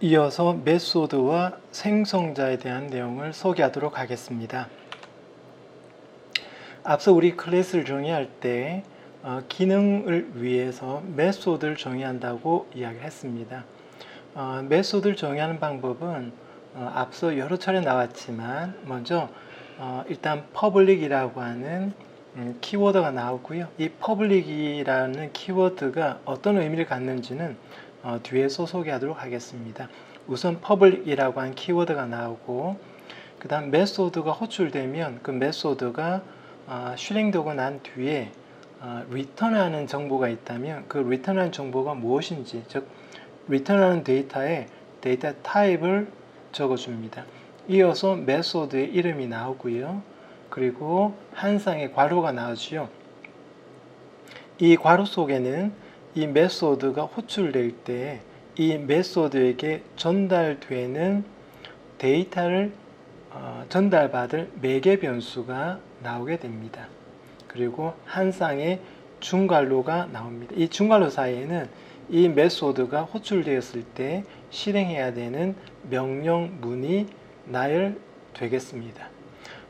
이어서 메소드와 생성자에 대한 내용을 소개하도록 하겠습니다. 앞서 우리 클래스를 정의할 때 기능을 위해서 메소드를 정의한다고 이야기를 했습니다. 메소드를 정의하는 방법은 앞서 여러 차례 나왔지만 먼저 일단 public이라고 하는 키워드가 나오고요. 이 public이라는 키워드가 어떤 의미를 갖는지는 뒤에서 소개하도록 하겠습니다. 우선 public이라고 하는 키워드가 나오고 그 다음 메소드가 호출되면 그 메소드가 실행되고 난 뒤에 return하는 정보가 있다면 그 return하는 정보가 무엇인지, 즉 return하는 데이터에 데이터 타입을 적어줍니다. 이어서 메소드의 이름이 나오고요. 그리고 한 쌍의 괄호가 나오죠. 이 괄호 속에는 이 메소드가 호출될 때 이 메소드에게 전달되는 데이터를 전달받을 매개 변수가 나오게 됩니다. 그리고 한 쌍의 중괄호가 나옵니다. 이 중괄호 사이에는 이 메소드가 호출되었을 때 실행해야 되는 명령문이 나열되겠습니다.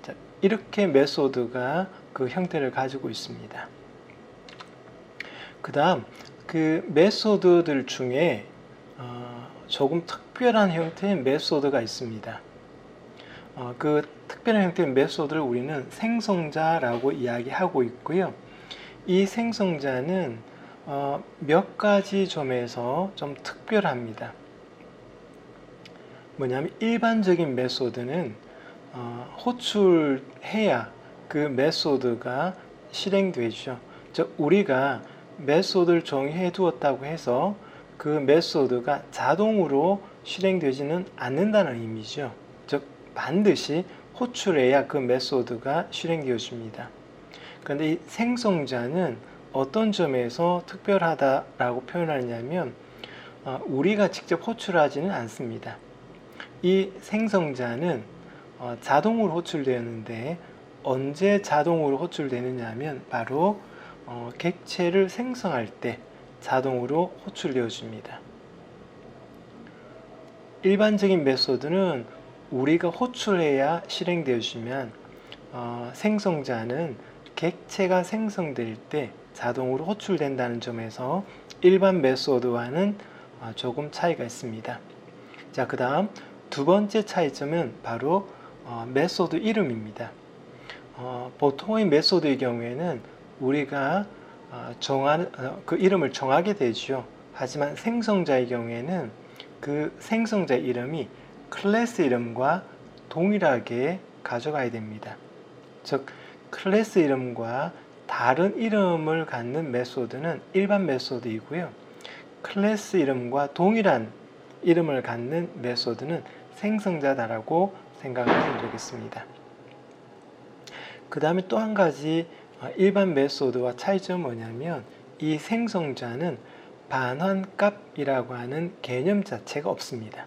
자, 이렇게 메소드가 그 형태를 가지고 있습니다. 그 다음 그 메소드들 중에 조금 특별한 형태의 메소드가 있습니다. 그 특별한 형태의 메소드를 우리는 생성자라고 이야기하고 있고요. 이 생성자는 몇 가지 점에서 좀 특별합니다. 뭐냐면 일반적인 메소드는 호출해야 그 메소드가 실행되죠. 즉 우리가 메소드를 정의해 두었다고 해서 그 메소드가 자동으로 실행되지는 않는다는 의미죠. 즉 반드시 호출해야 그 메소드가 실행되어집니다. 그런데 이 생성자는 어떤 점에서 특별하다라고 표현하냐면 우리가 직접 호출하지는 않습니다. 이 생성자는 자동으로 호출되었는데 언제 자동으로 호출되느냐 하면 바로 객체를 생성할 때 자동으로 호출되어집니다. 일반적인 메소드는 우리가 호출해야 실행되어지면 생성자는 객체가 생성될 때 자동으로 호출된다는 점에서 일반 메소드와는 조금 차이가 있습니다. 자, 그 다음 두 번째 차이점은 바로 메소드 이름입니다. 보통의 메소드의 경우에는 우리가 정하는 그 이름을 정하게 되죠. 하지만 생성자의 경우에는 그 생성자 이름이 클래스 이름과 동일하게 가져가야 됩니다. 즉 클래스 이름과 다른 이름을 갖는 메소드는 일반 메소드이고요. 클래스 이름과 동일한 이름을 갖는 메소드는 생성자다라고 생각을 하면 되겠습니다. 그 다음에 또 한 가지 일반 메소드와 차이점은 뭐냐면 이 생성자는 반환값이라고 하는 개념 자체가 없습니다.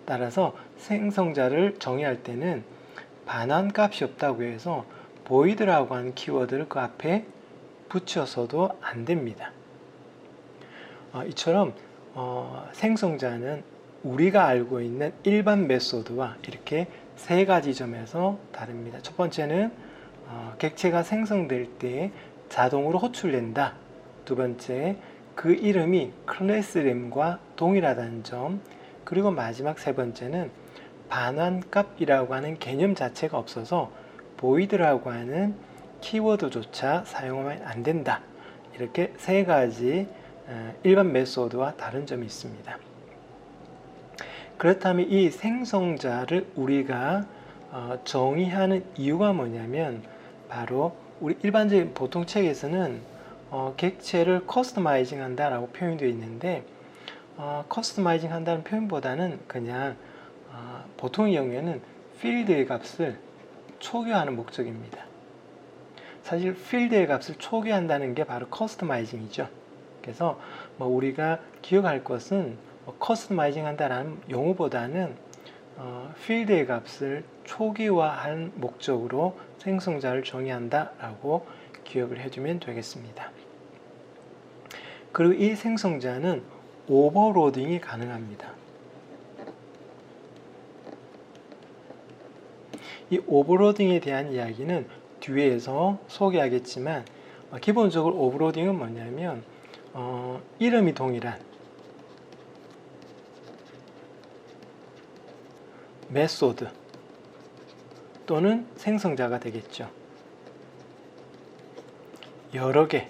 따라서 생성자를 정의할 때는 반환값이 없다고 해서 void라고 하는 키워드를 그 앞에 붙여서도 안 됩니다. 이처럼 생성자는 우리가 알고 있는 일반 메소드와 이렇게 세 가지 점에서 다릅니다. 첫 번째는 객체가 생성될 때 자동으로 호출된다. 두 번째, 그 이름이 클래스 이름과 동일하다는 점. 그리고 마지막 세 번째는 반환값이라고 하는 개념 자체가 없어서 void라고 하는 키워드조차 사용하면 안 된다. 이렇게 세 가지 일반 메소드와 다른 점이 있습니다. 그렇다면 이 생성자를 우리가 정의하는 이유가 뭐냐면 바로 우리 일반적인 보통 책에서는 객체를 커스터마이징 한다라고 표현되어 있는데 커스터마이징 한다는 표현보다는 그냥 보통의 경우에는 필드의 값을 초기화하는 목적입니다. 사실 필드의 값을 초기화한다는 게 바로 커스터마이징이죠. 그래서 우리가 기억할 것은 커스터마이징 한다는 용어보다는 필드의 값을 초기화한 목적으로 생성자를 정의한다라고 기억을 해두면 되겠습니다. 그리고 이 생성자는 오버로딩이 가능합니다. 이 오버로딩에 대한 이야기는 뒤에서 소개하겠지만 기본적으로 오버로딩은 뭐냐면 이름이 동일한 메소드 또는 생성자가 되겠죠. 여러 개,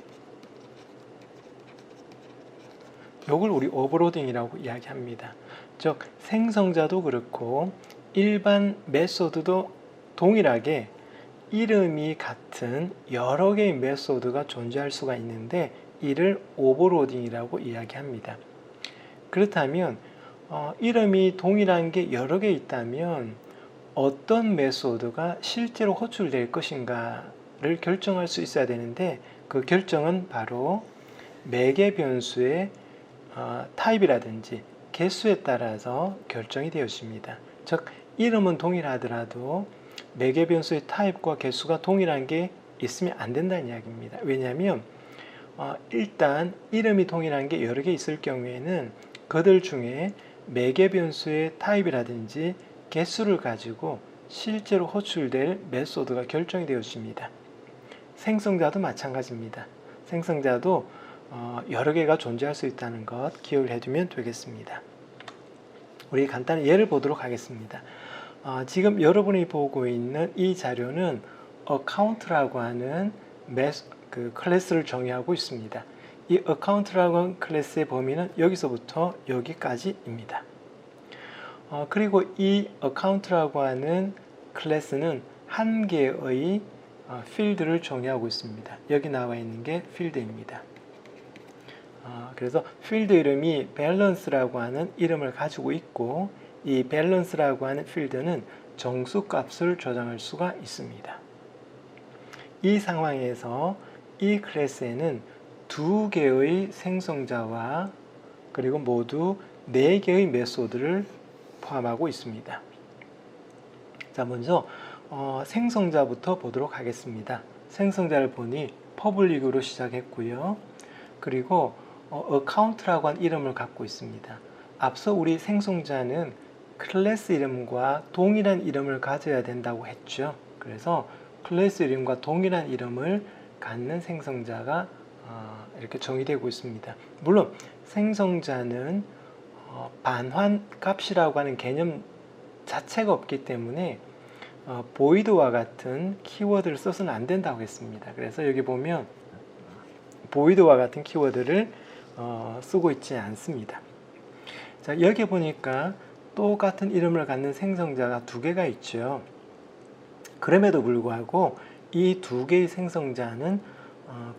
요걸 우리 오버로딩이라고 이야기합니다. 즉 생성자도 그렇고 일반 메소드도 동일하게 이름이 같은 여러 개의 메소드가 존재할 수가 있는데 이를 오버로딩이라고 이야기합니다. 그렇다면 이름이 동일한 게 여러 개 있다면 어떤 메소드가 실제로 호출될 것인가를 결정할 수 있어야 되는데 그 결정은 바로 매개 변수의 타입이라든지 개수에 따라서 결정이 되었습니다. 즉 이름은 동일하더라도 매개 변수의 타입과 개수가 동일한 게 있으면 안 된다는 이야기입니다. 왜냐하면 일단 이름이 동일한 게 여러 개 있을 경우에는 그들 중에 매개 변수의 타입이라든지 개수를 가지고 실제로 호출될 메소드가 결정이 되었습니다. 생성자도 마찬가지입니다. 생성자도 여러 개가 존재할 수 있다는 것 기억을 해두면 되겠습니다. 우리 간단히 예를 보도록 하겠습니다. 지금 여러분이 보고 있는 이 자료는 account라고 하는 클래스를 정의하고 있습니다. 이 account라고 하는 클래스의 범위는 여기서부터 여기까지입니다. 그리고 이 account라고 하는 클래스는 한 개의 필드를 정의하고 있습니다. 여기 나와 있는 게 필드입니다. 그래서 필드 이름이 balance라고 하는 이름을 가지고 있고 이 balance라고 하는 필드는 정수 값을 저장할 수가 있습니다. 이 상황에서 이 클래스에는 두 개의 생성자와 그리고 모두 4개의 메소드를 포함하고 있습니다. 자, 먼저 생성자부터 보도록 하겠습니다. 생성자를 보니 퍼블릭으로 시작했고요. 그리고 account라고 한 이름을 갖고 있습니다. 앞서 우리 생성자는 클래스 이름과 동일한 이름을 가져야 된다고 했죠. 그래서 클래스 이름과 동일한 이름을 갖는 생성자가 이렇게 정의되고 있습니다. 물론 생성자는 반환 값이라고 하는 개념 자체가 없기 때문에 void와 같은 키워드를 써서는 안 된다고 했습니다. 그래서 여기 보면 void와 같은 키워드를 쓰고 있지 않습니다. 자, 여기 보니까 똑같은 이름을 갖는 생성자가 2개가 있죠. 그럼에도 불구하고 이 2개의 생성자는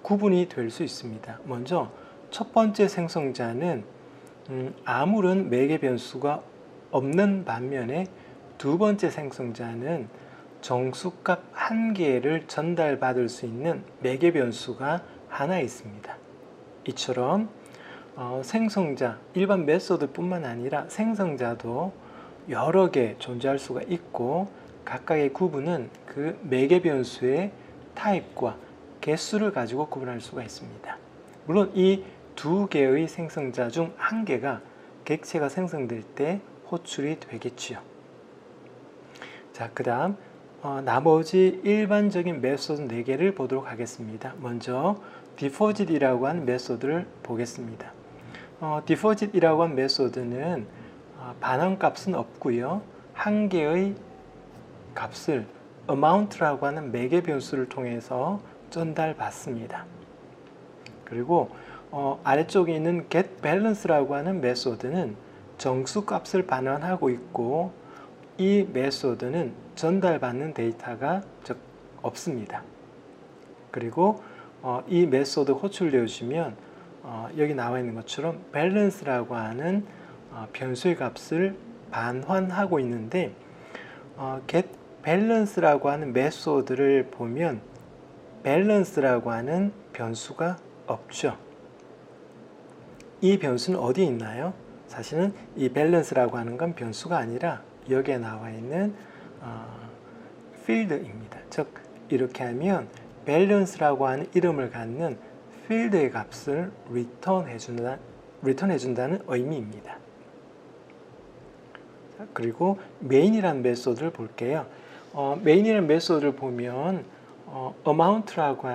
구분이 될 수 있습니다. 먼저 첫 번째 생성자는 아무런 매개 변수가 없는 반면에 두 번째 생성자는 정수값 1개를 전달받을 수 있는 매개 변수가 하나 있습니다. 이처럼 생성자, 일반 메소드 뿐만 아니라 생성자도 여러 개 존재할 수가 있고 각각의 구분은 그 매개 변수의 타입과 개수를 가지고 구분할 수가 있습니다. 물론 이 2개의 생성자 중 1개가 객체가 생성될 때 호출이 되겠지요. 자, 그 다음 나머지 일반적인 메소드 4개를 보도록 하겠습니다. 먼저 디포짓이라고 하는 메소드를 보겠습니다. 디포짓이라고 하는 메소드는 반환값은 없고요. 1개의 값을 amount라고 하는 매개 변수를 통해서 전달받습니다. 그리고 아래쪽에 있는 getBalance라고 하는 메소드는 정수 값을 반환하고 있고 이 메소드는 전달받는 데이터가 즉 없습니다. 그리고 이 메소드 호출되어 주시면 여기 나와 있는 것처럼 balance라고 하는 변수의 값을 반환하고 있는데 getBalance라고 하는 메소드를 보면 balance라고 하는 변수가 없죠. 이 변수는 어디에 있나요? 사실은 이 balance라고 하는 건 변수가 아니라 여기에 나와 있는 필드입니다. 즉 이렇게 하면 balance라고 하는 이름을 갖는 필드의 값을 리턴해준다는 의미입니다. 그리고 main이라는 메소드를 볼게요. 메인이라는 메소드를 보면 account라고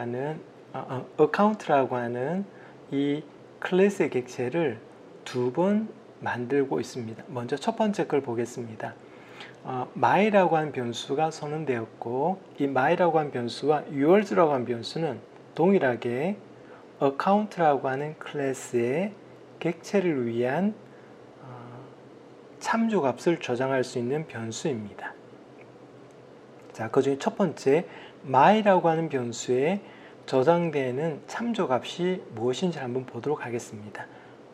하는 이 클래스의 객체를 두 번 만들고 있습니다. 먼저 첫 번째 걸 보겠습니다. my라고 하는 변수가 선언되었고, 이 my라고 하는 변수와 your's라고 하는 변수는 동일하게 account라고 하는 클래스의 객체를 위한 참조값을 저장할 수 있는 변수입니다. 자, 그 중에 첫 번째 my라고 하는 변수에 저장되는 참조값이 무엇인지 한번 보도록 하겠습니다.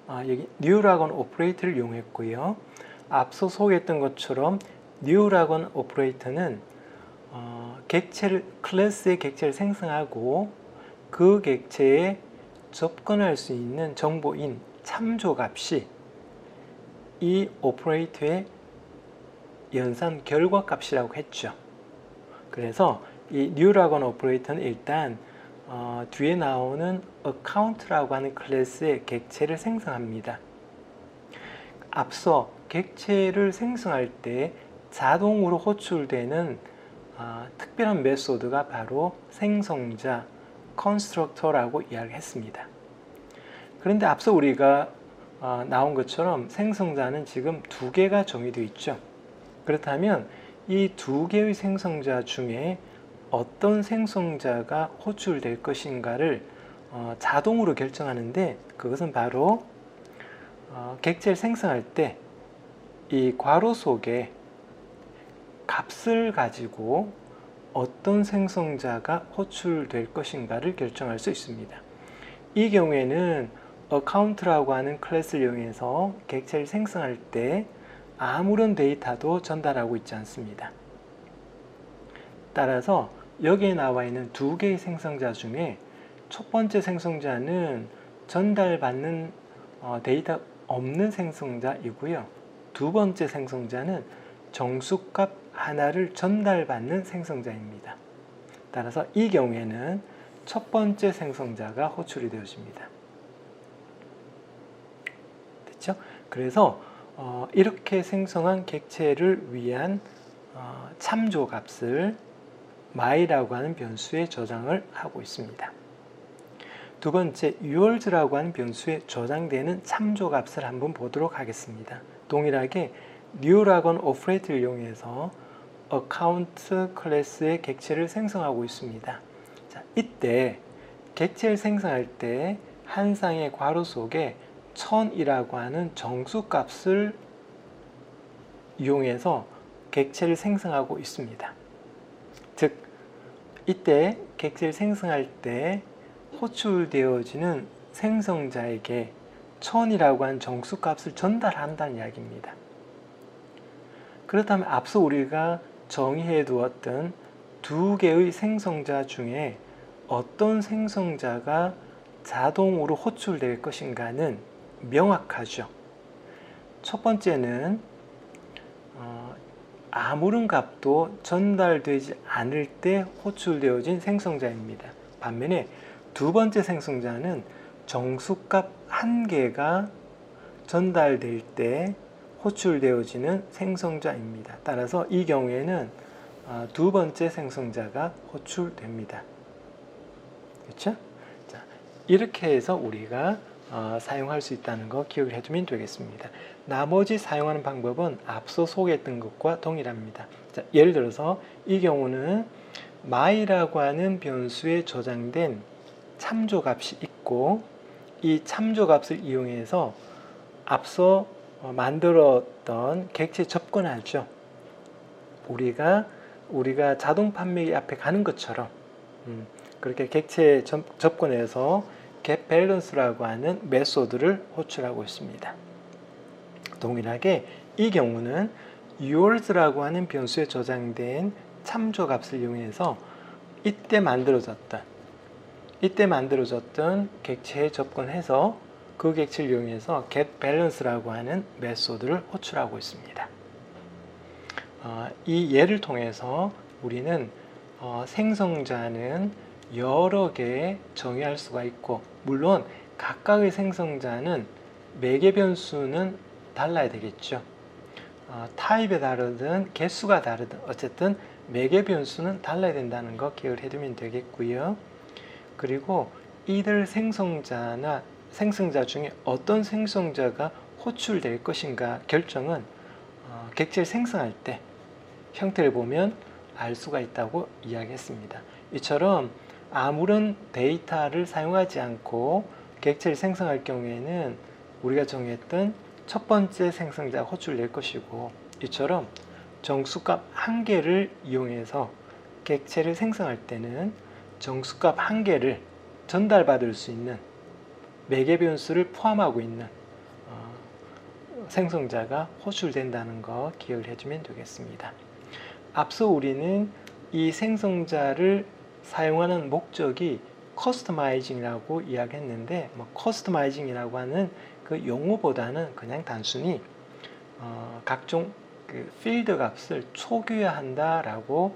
여기 new라고 하는 오퍼레이터를 이용했고요. 앞서 소개했던 것처럼 new라고 하는 오퍼레이터는 클래스의 객체를 생성하고 그 객체에 접근할 수 있는 정보인 참조값이 이 오퍼레이터의 연산 결과값이라고 했죠. 그래서 이 new라고 하는 오퍼레이터는 일단 뒤에 나오는 account라고 하는 클래스의 객체를 생성합니다. 앞서 객체를 생성할 때 자동으로 호출되는 특별한 메소드가 바로 생성자 constructor라고 이야기했습니다. 그런데 앞서 우리가 나온 것처럼 생성자는 지금 두 개가 정의되어 있죠. 그렇다면 이 두 개의 생성자 중에 어떤 생성자가 호출될 것인가를 자동으로 결정하는데, 그것은 바로 객체를 생성할 때 이 괄호 속에 값을 가지고 어떤 생성자가 호출될 것인가를 결정할 수 있습니다. 이 경우에는 account라고 하는 클래스를 이용해서 객체를 생성할 때 아무런 데이터도 전달하고 있지 않습니다. 따라서 여기에 나와 있는 두 개의 생성자 중에 첫 번째 생성자는 전달받는 데이터 없는 생성자이고요. 두 번째 생성자는 정수값 하나를 전달받는 생성자입니다. 따라서 이 경우에는 첫 번째 생성자가 호출이 되어집니다. 됐죠? 그래서 이렇게 생성한 객체를 위한 참조값을 my라고 하는 변수에 저장을 하고 있습니다. 두 번째, your's라고 하는 변수에 저장되는 참조값을 한번 보도록 하겠습니다. 동일하게 new라고 하는 오퍼레이터를 이용해서 account 클래스의 객체를 생성하고 있습니다. 자, 이때 객체를 생성할 때 한 쌍의 괄호 속에 1000이라고 하는 정수값을 이용해서 객체를 생성하고 있습니다. 즉, 이때 객체를 생성할 때 호출되어지는 생성자에게 1000이라고 하는 정수값을 전달한다는 이야기입니다. 그렇다면 앞서 우리가 정의해 두었던 두 개의 생성자 중에 어떤 생성자가 자동으로 호출될 것인가는 명확하죠. 첫 번째는 아무런 값도 전달되지 않을 때 호출되어진 생성자입니다. 반면에 두 번째 생성자는 정수값 한 개가 전달될 때 호출되어지는 생성자입니다. 따라서 이 경우에는 두 번째 생성자가 호출됩니다. 그렇죠? 자, 이렇게 해서 우리가 사용할 수 있다는 거 기억을 해두면 되겠습니다. 나머지 사용하는 방법은 앞서 소개했던 것과 동일합니다. 자, 예를 들어서 이 경우는 my라고 하는 변수에 저장된 참조값이 있고, 이 참조값을 이용해서 앞서 만들었던 객체에 접근하죠. 우리가 자동 판매기 앞에 가는 것처럼 그렇게 객체에 접근해서 getBalance라고 하는 메소드를 호출하고 있습니다. 동일하게 이 경우는 your's라고 하는 변수에 저장된 참조값을 이용해서 이때 만들어졌던 객체에 접근해서 그 객체를 이용해서 getBalance라고 하는 메소드를 호출하고 있습니다. 이 예를 통해서 우리는 생성자는 여러 개 정의할 수가 있고, 물론 각각의 생성자는 매개 변수는 달라야 되겠죠. 타입이 다르든 개수가 다르든 어쨌든 매개 변수는 달라야 된다는 거 기억을 해두면 되겠고요. 그리고 이들 생성자 중에 어떤 생성자가 호출될 것인가 결정은 객체를 생성할 때 형태를 보면 알 수가 있다고 이야기했습니다. 이처럼 아무런 데이터를 사용하지 않고 객체를 생성할 경우에는 우리가 정했던 첫 번째 생성자가 호출될 것이고, 이처럼 정수값 한 개를 이용해서 객체를 생성할 때는 정수값 한 개를 전달받을 수 있는 매개 변수를 포함하고 있는 생성자가 호출된다는 거 기억을 해주면 되겠습니다. 앞서 우리는 이 생성자를 사용하는 목적이 커스터마이징이라고 이야기했는데, 커스터마이징이라고 하는 그 용어보다는 그냥 단순히 각종 그 필드 값을 초기화한다라고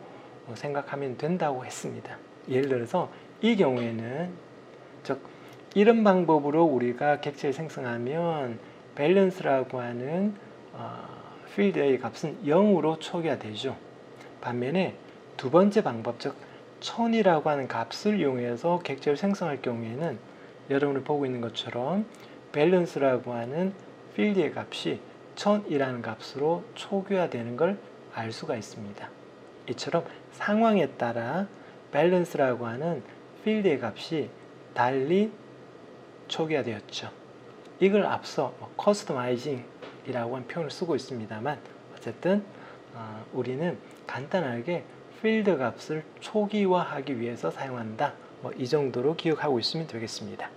생각하면 된다고 했습니다. 예를 들어서 이 경우에는, 즉 이런 방법으로 우리가 객체를 생성하면 밸런스라고 하는 필드의 값은 0으로 초기화되죠. 반면에 두 번째 방법, 즉 1000이라고 하는 값을 이용해서 객체를 생성할 경우에는 여러분이 보고 있는 것처럼 밸런스라고 하는 필드의 값이 1000이라는 값으로 초기화되는 걸 알 수가 있습니다. 이처럼 상황에 따라 밸런스라고 하는 필드의 값이 달리 초기화되었죠. 이걸 앞서 커스터마이징이라고 하는 표현을 쓰고 있습니다만, 어쨌든 우리는 간단하게 필드 값을 초기화하기 위해서 사용한다. 이 정도로 기억하고 있으면 되겠습니다.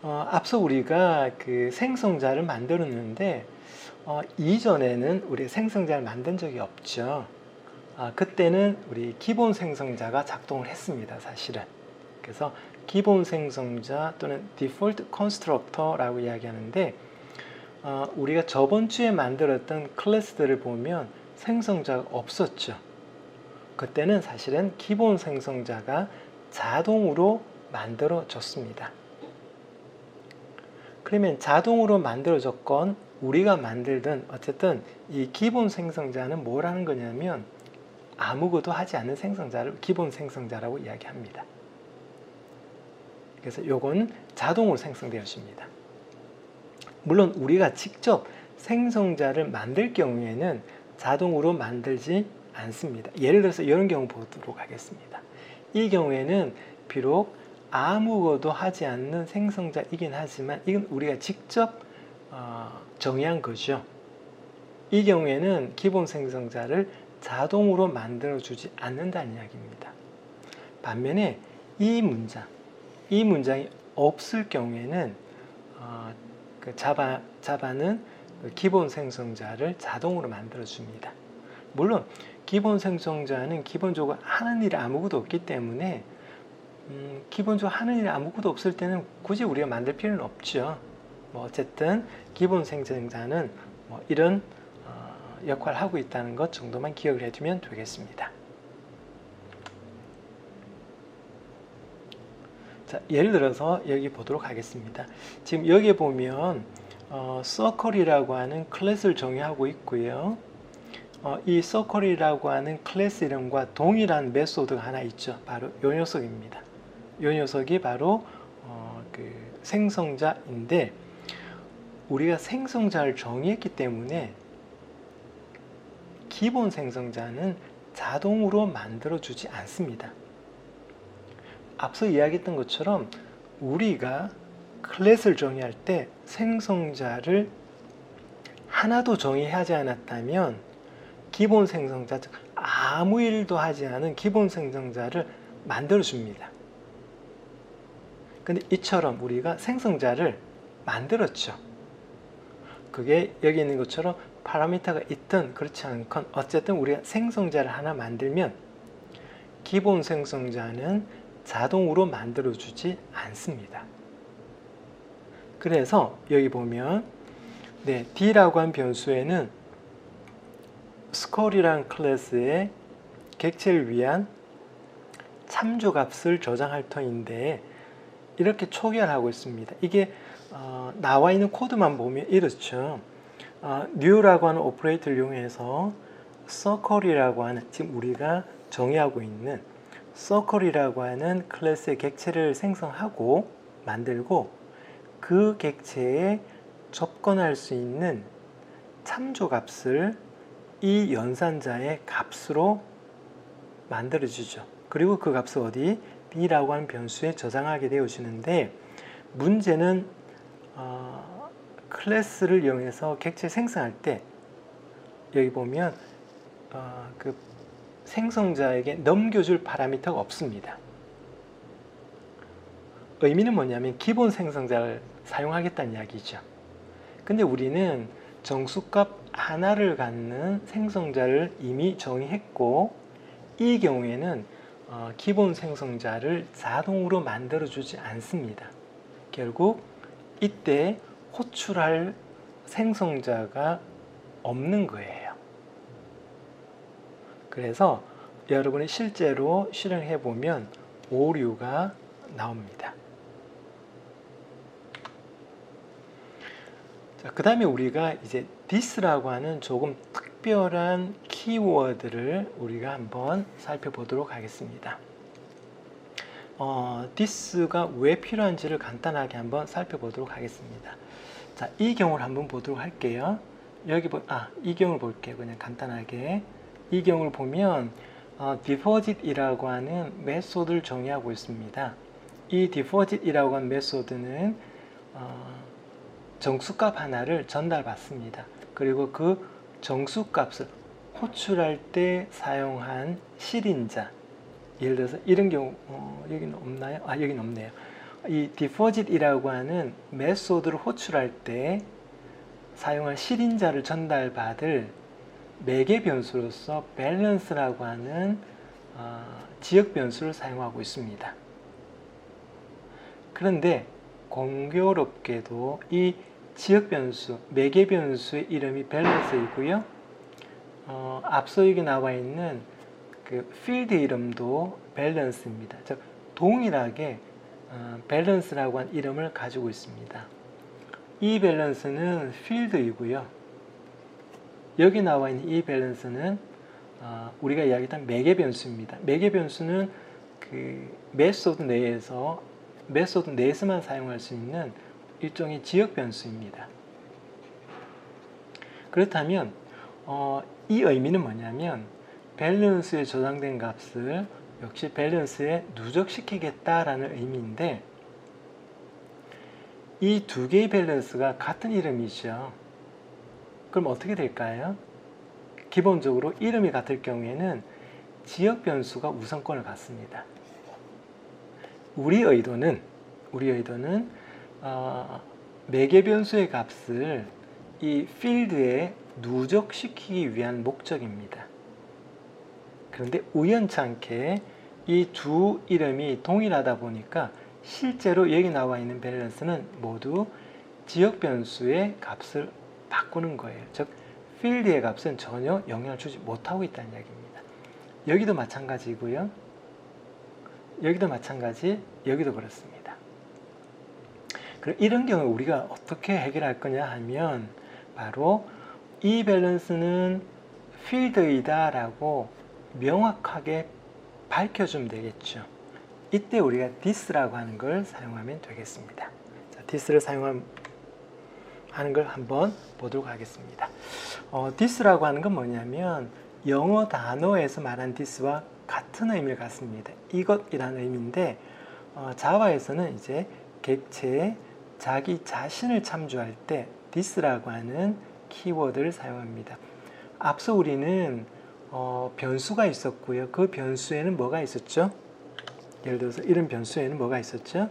앞서 우리가 그 생성자를 만들었는데 이전에는 우리 생성자를 만든 적이 없죠. 그때는 우리 기본 생성자가 작동을 했습니다, 사실은. 그래서 기본 생성자 또는 디폴트 컨스트럭터라고 이야기하는데, 우리가 저번 주에 만들었던 클래스들을 보면 생성자가 없었죠. 그때는 사실은 기본 생성자가 자동으로 만들어졌습니다. 그러면 자동으로 만들어졌건 우리가 만들든 어쨌든 이 기본 생성자는 뭘 하는 거냐면 아무것도 하지 않는 생성자를 기본 생성자라고 이야기합니다. 그래서 요건 자동으로 생성되었습니다. 물론 우리가 직접 생성자를 만들 경우에는 자동으로 만들지 않습니다. 예를 들어서 이런 경우 보도록 하겠습니다. 이 경우에는 비록 아무것도 하지 않는 생성자이긴 하지만 이건 우리가 직접 정의한 거죠. 이 경우에는 기본 생성자를 자동으로 만들어주지 않는다는 이야기입니다. 반면에 이 문장이 없을 경우에는 그 자바는 기본 생성자를 자동으로 만들어줍니다. 물론 기본 생성자는 기본적으로 하는 일이 아무것도 없기 때문에 기본적으로 하는 일이 아무것도 없을 때는 굳이 우리가 만들 필요는 없죠. 어쨌든 기본 생성자는 이런 역할을 하고 있다는 것 정도만 기억을 해두면 되겠습니다. 자, 예를 들어서 여기 보도록 하겠습니다. 지금 여기에 보면 서클이라고 하는 클래스를 정의하고 있고요. 이 서클이라고 하는 클래스 이름과 동일한 메소드가 하나 있죠. 바로 이 녀석입니다. 이 녀석이 바로 그 생성자인데, 우리가 생성자를 정의했기 때문에 기본 생성자는 자동으로 만들어주지 않습니다. 앞서 이야기했던 것처럼 우리가 클래스를 정의할 때 생성자를 하나도 정의하지 않았다면 기본 생성자, 즉 아무 일도 하지 않은 기본 생성자를 만들어줍니다. 근데 이처럼 우리가 생성자를 만들었죠. 그게 여기 있는 것처럼 파라미터가 있든 그렇지 않건 어쨌든 우리가 생성자를 하나 만들면 기본 생성자는 자동으로 만들어주지 않습니다. 그래서 여기 보면 D라고 한 변수에는 스컬이라는 클래스의 객체를 위한 참조값을 저장할 터인데 이렇게 초기화를 하고 있습니다. 이게 나와 있는 코드만 보면 이렇죠. new라고 하는 오퍼레이터를 이용해서 서클이라고 하는, 지금 우리가 정의하고 있는 서클이라고 하는 클래스의 객체를 생성하고 만들고 그 객체에 접근할 수 있는 참조 값을 이 연산자의 값으로 만들어주죠. 그리고 그 값을 어디? b라고 하는 변수에 저장하게 되어지는데, 문제는 클래스를 이용해서 객체 생성할 때 여기 보면 그 생성자에게 넘겨줄 파라미터가 없습니다. 의미는 뭐냐면 기본 생성자를 사용하겠다는 이야기죠. 근데 우리는 정수값 하나를 갖는 생성자를 이미 정의했고, 이 경우에는 기본 생성자를 자동으로 만들어주지 않습니다. 결국 이때 호출할 생성자가 없는 거예요. 그래서 여러분이 실제로 실행해 보면 오류가 나옵니다. 그 다음에 우리가 이제 this라고 하는 조금 특별한 키워드를 우리가 한번 살펴보도록 하겠습니다. this가 왜 필요한지를 간단하게 한번 살펴보도록 하겠습니다. 자, 이 경우를 한번 보도록 할게요. 이 경우를 볼게요. 그냥 간단하게. 이 경우를 보면 deposit이라고 하는 메소드를 정의하고 있습니다. 이 deposit이라고 하는 메소드는 정수값 하나를 전달받습니다. 그리고 그 정수값을 호출할 때 사용한 실인자, 예를 들어서 이런 경우 여기는 없나요? 여기는 없네요. 이 deposit이라고 하는 메소드를 호출할 때 사용한 실인자를 전달받을 매개 변수로서 balance라고 하는 지역 변수를 사용하고 있습니다. 그런데 공교롭게도 이 지역 변수, 매개 변수의 이름이 balance이고요. 앞서 여기 나와 있는 그 필드 이름도 balance입니다. 즉 동일하게 balance라고 한 이름을 가지고 있습니다. 이 balance는 필드이고요. 여기 나와 있는 이 balance는 우리가 이야기했던 매개 변수입니다. 매개 변수는 그 메소드 내에서만 사용할 수 있는 일종의 지역 변수입니다. 그렇다면 이 의미는 뭐냐면 밸런스에 저장된 값을 역시 밸런스에 누적시키겠다라는 의미인데, 이 두 개의 밸런스가 같은 이름이죠. 그럼 어떻게 될까요? 기본적으로 이름이 같을 경우에는 지역 변수가 우선권을 갖습니다. 우리 의도는 매개 변수의 값을 이 필드에 누적시키기 위한 목적입니다. 그런데 우연찮게 이 두 이름이 동일하다 보니까 실제로 여기 나와 있는 밸런스는 모두 지역 변수의 값을 바꾸는 거예요. 즉 필드의 값은 전혀 영향을 주지 못하고 있다는 이야기입니다. 여기도 마찬가지고요. 여기도 마찬가지, 여기도 그렇습니다. 그럼 이런 경우 우리가 어떻게 해결할 거냐 하면 바로 이 밸런스는 필드이다 라고 명확하게 밝혀주면 되겠죠. 이때 우리가 this라고 하는 걸 사용하면 되겠습니다. 자, this를 사용하는 걸 한번 보도록 하겠습니다. this라고 하는 건 뭐냐면 영어 단어에서 말한 this와 같은 의미를 갖습니다. 이것이라는 의미인데 자바에서는 이제 객체에 자기 자신을 참조할 때 this라고 하는 키워드를 사용합니다. 앞서 우리는 변수가 있었고요. 그 변수에는 뭐가 있었죠? 예를 들어서 이런 변수에는 뭐가 있었죠?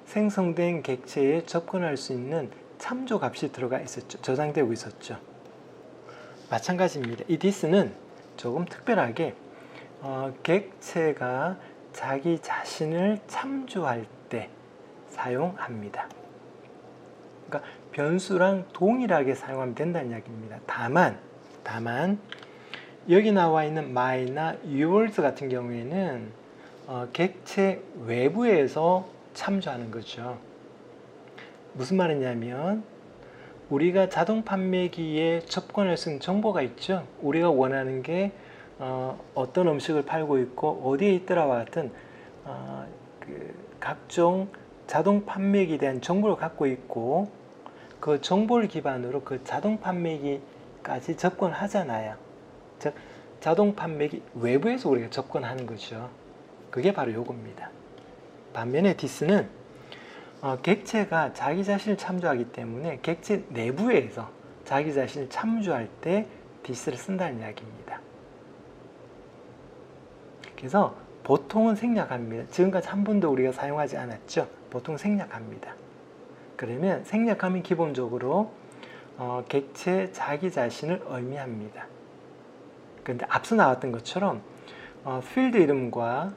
생성된 객체에 접근할 수 있는 참조 값이 들어가 있었죠. 저장되고 있었죠. 마찬가지입니다. 이 this는 조금 특별하게 객체가 자기 자신을 참조할 때 사용합니다. 그러니까 변수랑 동일하게 사용하면 된다는 이야기입니다. 다만 여기 나와 있는 my나 yours 같은 경우에는 객체 외부에서 참조하는 거죠. 무슨 말이냐면 우리가 자동 판매기에 접근할 수 있는 정보가 있죠. 우리가 원하는 게 어떤 음식을 팔고 있고 어디에 있더라와 같은 그 각종 자동 판매기에 대한 정보를 갖고 있고 그 정보를 기반으로 그 자동 판매기까지 접근하잖아요. 즉 자동 판매기 외부에서 우리가 접근하는 거죠. 그게 바로 요겁니다. 반면에 디스는 객체가 자기 자신을 참조하기 때문에 객체 내부에서 자기 자신을 참조할 때 디스를 쓴다는 이야기입니다. 그래서 보통은 생략합니다. 지금까지 한 번도 우리가 사용하지 않았죠. 보통 생략합니다. 그러면 생략하면 기본적으로 객체 자기 자신을 의미합니다. 그런데 앞서 나왔던 것처럼 필드 이름과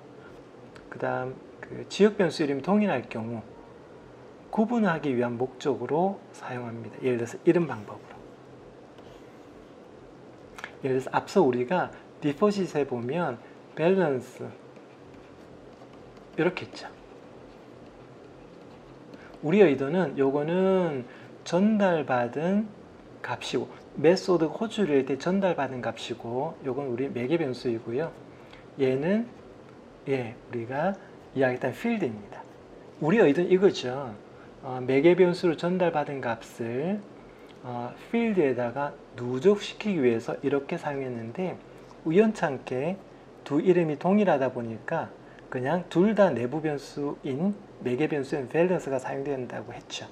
그 다음 그 지역 변수 이름이 동일할 경우 구분하기 위한 목적으로 사용합니다. 예를 들어서 이런 방법으로. 예를 들어서 앞서 우리가 디포짓에 보면 밸런스 이렇게 했죠. 우리 의도는 요거는 전달받은 값이고 메소드 호출일 때 전달받은 값이고 요건 우리 매개 변수이고요. 얘는 우리가 이야기했던 필드입니다. 우리 의도는 이거죠. 매개 변수로 전달받은 값을 필드에다가 누적시키기 위해서 이렇게 사용했는데 우연찮게 두 이름이 동일하다 보니까 그냥 둘 다 내부 변수인 매개 변수인 밸런스가 사용된다고 했죠.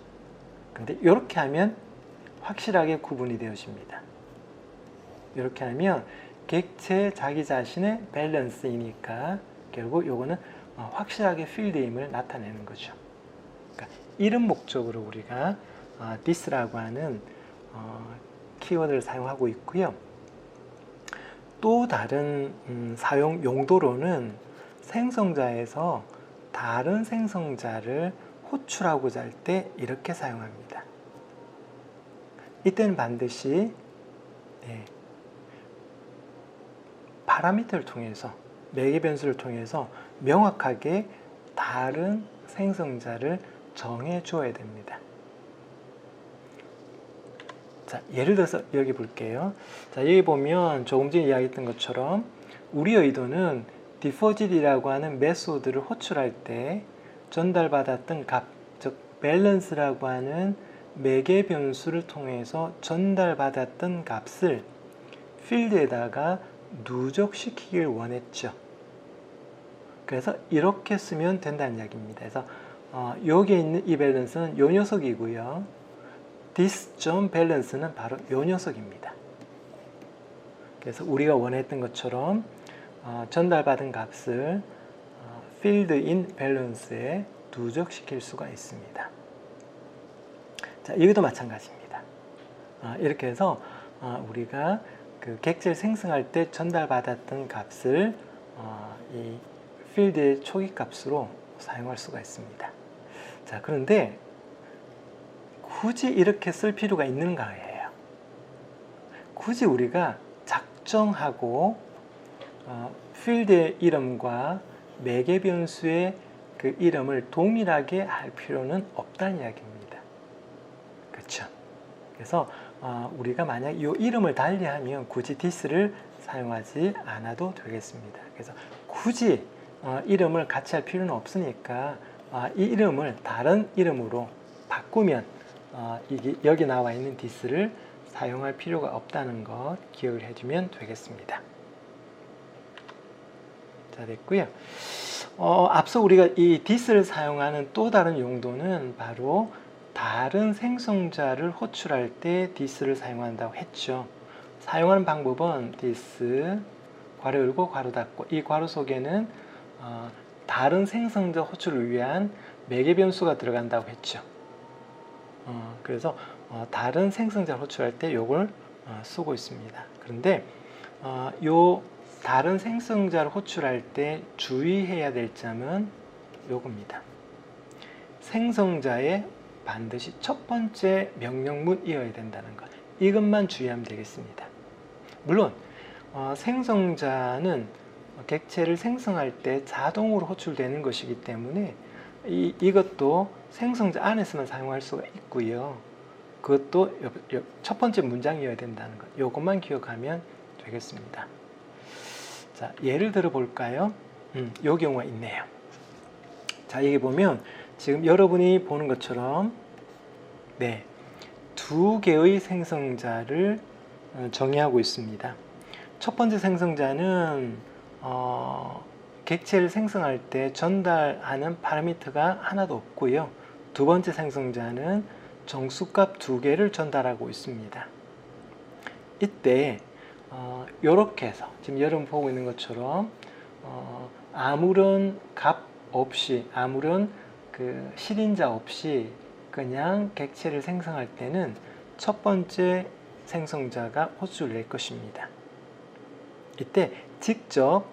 근데 이렇게 하면 확실하게 구분이 되어집니다. 이렇게 하면 객체 자기 자신의 밸런스이니까 결국 요거는 확실하게 필드임을 나타내는 거죠. 그러니까 이런 목적으로 우리가 this라고 하는 키워드를 사용하고 있고요. 또 다른 사용 용도로는 생성자에서 다른 생성자를 호출하고자 할 때 이렇게 사용합니다. 이때는 반드시 파라미터를 통해서 매개 변수를 통해서 명확하게 다른 생성자를 정해 주어야 됩니다. 자, 예를 들어서 여기 볼게요. 자, 여기 보면 조금 전에 이야기했던 것처럼 우리 의도는 디포짓이라고 하는 메소드를 호출할 때 전달받았던 값, 즉 밸런스라고 하는 매개 변수를 통해서 전달받았던 값을 필드에다가 누적시키길 원했죠. 그래서 이렇게 쓰면 된다는 이야기입니다. 그래서 여기에 있는 이 밸런스는 요 녀석이고요. this.balance는 바로 요 녀석입니다. 그래서 우리가 원했던 것처럼 전달받은 값을 field in balance에 누적시킬 수가 있습니다. 자, 여기도 마찬가지입니다. 이렇게 해서 우리가 그 객체를 생성할 때 전달받았던 값을 이 필드의 초기 값으로 사용할 수가 있습니다. 자, 그런데 굳이 이렇게 쓸 필요가 있는가예요. 굳이 우리가 작정하고 필드의 이름과 매개 변수의 그 이름을 동일하게 할 필요는 없다는 이야기입니다. 그렇죠? 그래서 우리가 만약 이 이름을 달리하면 굳이 this를 사용하지 않아도 되겠습니다. 그래서 굳이 이름을 같이 할 필요는 없으니까 이 이름을 다른 이름으로 바꾸면 여기 나와 있는 this를 사용할 필요가 없다는 것 기억을 해주면 되겠습니다. 자, 됐고요. 앞서 우리가 이 this를 사용하는 또 다른 용도는 바로 다른 생성자를 호출할 때 this를 사용한다고 했죠. 사용하는 방법은 this 괄호 열고 괄호 닫고 이 괄호 속에는 다른 생성자 호출을 위한 매개 변수가 들어간다고 했죠. 그래서 다른 생성자를 호출할 때 이걸 쓰고 있습니다. 그런데 요 다른 생성자를 호출할 때 주의해야 될 점은 요겁니다. 생성자의 반드시 첫 번째 명령문이어야 된다는 것. 이것만 주의하면 되겠습니다. 물론 생성자는 객체를 생성할 때 자동으로 호출되는 것이기 때문에 이것도 생성자 안에서만 사용할 수가 있고요. 그것도 첫 번째 문장이어야 된다는 것. 이것만 기억하면 되겠습니다. 자, 예를 들어 볼까요? 요 경우가 있네요. 자, 여기 보면 지금 여러분이 보는 것처럼 네, 두 개의 생성자를 정의하고 있습니다. 첫 번째 생성자는 객체를 생성할 때 전달하는 파라미터가 하나도 없고요. 두 번째 생성자는 정수값 두 개를 전달하고 있습니다. 이때 이렇게 해서 지금 여러분 보고 있는 것처럼 아무런 값 없이 아무런 그 실인자 없이 그냥 객체를 생성할 때는 첫 번째 생성자가 호출을 낼 것입니다. 이때 직접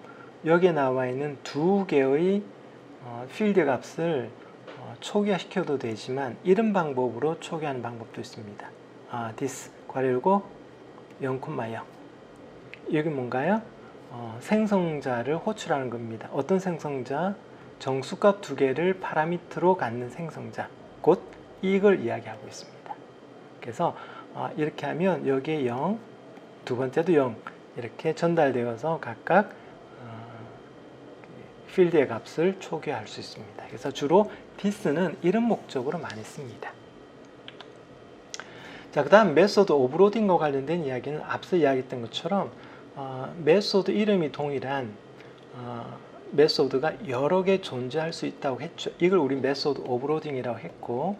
여기에 나와 있는 두 개의 필드 값을 초기화시켜도 되지만 이런 방법으로 초기화하는 방법도 있습니다. this 괄호 열고 0,0 여기 뭔가요? 생성자를 호출하는 겁니다. 어떤 생성자? 정수값 두 개를 파라미터로 갖는 생성자, 곧 이걸 이야기하고 있습니다. 그래서 이렇게 하면 여기에 0, 두 번째도 0 이렇게 전달되어서 각각 필드의 값을 초기화할 수 있습니다. 그래서 주로 this는 이런 목적으로 많이 씁니다. 자, 그 다음 메소드 오버로딩과 관련된 이야기는 앞서 이야기했던 것처럼 메소드 이름이 동일한 메소드가 여러 개 존재할 수 있다고 했죠. 이걸 우리 메소드 오버로딩이라고 했고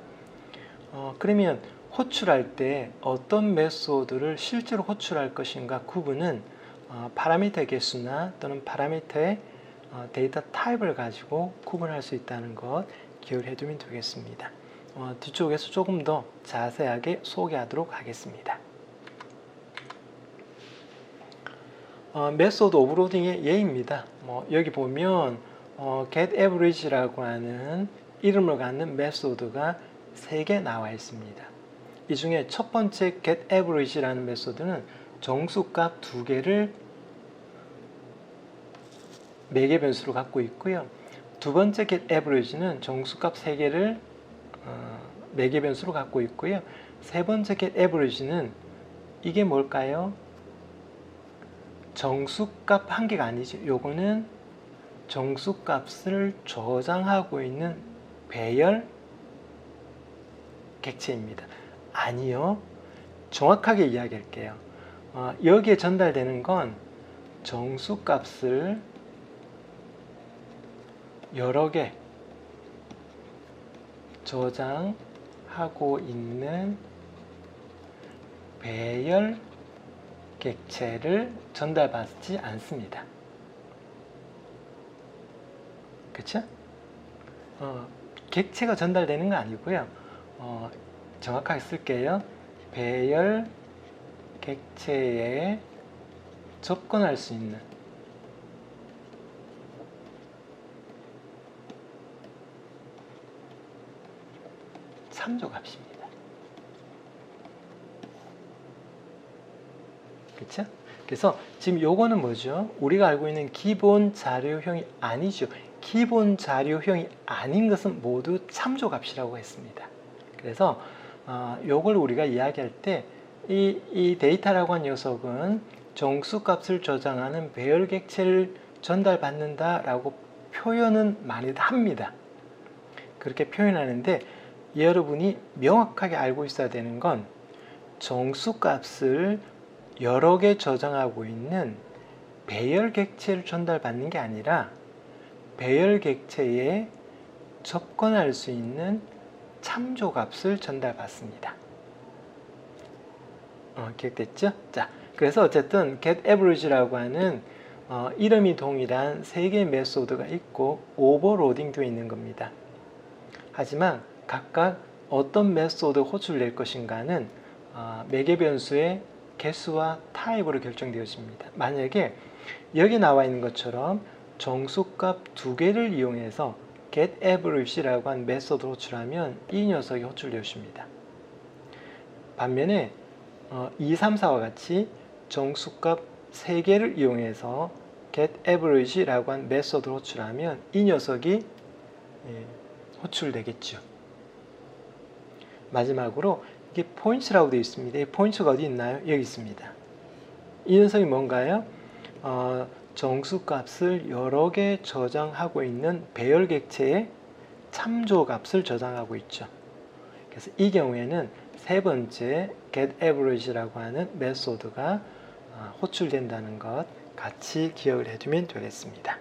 그러면 호출할 때 어떤 메소드를 실제로 호출할 것인가 구분은 파라미터 개수나 또는 파라미터의 데이터 타입을 가지고 구분할 수 있다는 것 기억을 해두면 되겠습니다. 뒤쪽에서 조금 더 자세하게 소개하도록 하겠습니다. 메소드 오버로딩의 예입니다. 여기 보면 getAverage라고 하는 이름을 갖는 메소드가 3개 나와 있습니다. 이 중에 첫 번째 getAverage라는 메소드는 정수값 2개를 매개 변수로 갖고 있고요. 두 번째 getAverage는 정수값 3개를 매개 변수로 갖고 있고요. 세 번째 getAverage는 이게 뭘까요? 정수값 한 개가 아니죠. 요거는 정수값을 저장하고 있는 배열 객체입니다. 아니요. 정확하게 이야기할게요. 여기에 전달되는 건 정수값을 여러 개 저장하고 있는 배열 객체를 전달받지 않습니다. 그쵸? 객체가 전달되는 거 아니고요. 정확하게 쓸게요. 배열 객체에 접근할 수 있는 참조값입니다. 그쵸? 그래서 지금 요거는 뭐죠? 우리가 알고 있는 기본 자료형이 아니죠. 기본 자료형이 아닌 것은 모두 참조값이라고 했습니다. 그래서 요걸 우리가 이야기할 때 이 데이터라고 한 녀석은 정수값을 저장하는 배열 객체를 전달받는다라고 표현은 많이들 합니다. 그렇게 표현하는데 여러분이 명확하게 알고 있어야 되는 건 정수값을 여러 개 저장하고 있는 배열 객체를 전달받는 게 아니라 배열 객체에 접근할 수 있는 참조값을 전달받습니다. 기억됐죠? 자, 그래서 어쨌든 getAverage라고 하는 이름이 동일한 3개의 메소드가 있고 오버로딩 되어 있는 겁니다. 하지만 각각 어떤 메소드 호출을 낼 것인가는 매개 변수의 개수와 타입으로 결정되어집니다. 만약에 여기 나와 있는 것처럼 정수값 2개를 이용해서 getAverage라고 한 메소드 호출하면 이 녀석이 호출되어집니다. 반면에 2, 3, 4와 같이 정수값 3개를 이용해서 getAverage라고 한 메소드 호출하면 이 녀석이 호출되겠죠. 마지막으로 이게 포인트라고 되어 있습니다. 이 포인트가 어디 있나요? 여기 있습니다. 이 녀석이 뭔가요? 정수값을 여러 개 저장하고 있는 배열 객체의 참조값을 저장하고 있죠. 그래서 이 경우에는 세 번째 getAverage라고 하는 메소드가 호출된다는 것 같이 기억을 해두면 되겠습니다.